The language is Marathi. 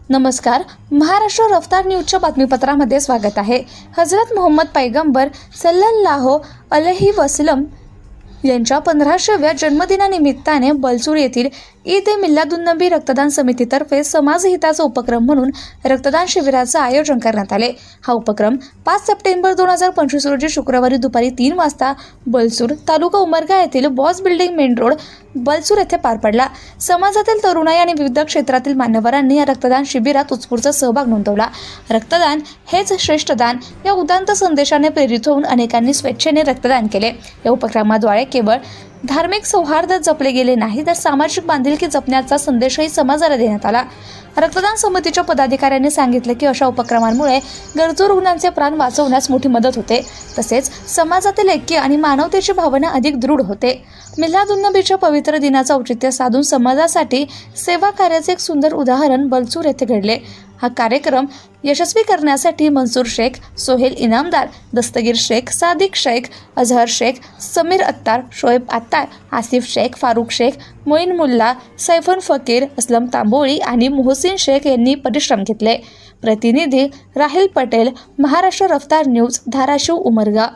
नमस्कार, महाराष्ट्र रफ्तार न्यूजच्या बातमीपत्रामध्ये स्वागत आहे। हजरत मोहम्मद पैगंबर सल्लल्लाहु अलैहि वसल्लम यांच्या 15व्या जन्मदिनानिमित्ताने बलसूर येथील ईद ए मिलादुन्नबी रक्तदान समितीतर्फे समाजहिताचा उपक्रम म्हणून रक्तदान शिबिराचे आयोजन करण्यात आले। हा उपक्रम 5 सप्टेंबर 2025 रोजी शुक्रवारी दुपारी 3 वाजता बलसूर तालुका उमरगा येथील boss building main road Balsur येथे पार पडला। समाजातील तरुणाई आणि विविध क्षेत्रातील मान्यवरांनी या रक्तदान शिबिरात उत्स्फूर्त सहभाग नोंदवला। रक्तदान हेच श्रेष्ठ दान या उदात्त संदेशाने प्रेरित होऊन अनेकांनी स्वेच्छेने रक्तदान केले। या उपक्रमाद्वारे केवळ धार्मिक सौहार्द जपले गेले नाही तर सामाजिक बांधिलकी जपण्याचा संदेशही समाजाला देण्यात आला। रक्तदान समितीच्या पदाधिकाऱ्यांनी सांगितले की अशा उपक्रमांमुळे गरजू रुग्णांचे प्राण वाचवण्यास मोठी मदत होते, तसेच समाजातील ऐक्य आणि मानवतेची भावना अधिक दृढ होते। मिलादुन्नबीच्या पवित्र दिनाचे औचित्य साधून समाजासाठी सेवा कार्याचे एक सुंदर उदाहरण बलसूर येथे घडले। हा कार्यक्रम यशस्वी करण्यासाठी मंसूर शेख, सोहेल इनामदार, दस्तगीर शेख, सादिक शेख, अजहर शेख, समीर अत्तार, शोएब अत्तार, आसिफ शेख, फारूक शेख, मोईन मुल्ला, सैफन फकीर, असलम तांबोळी आणि मोहसिन शेख यांनी परिश्रम घेतले। प्रतिनिधी राहिल पटेल, महाराष्ट्र रफ्तार न्यूज, धाराशिव उमरगा।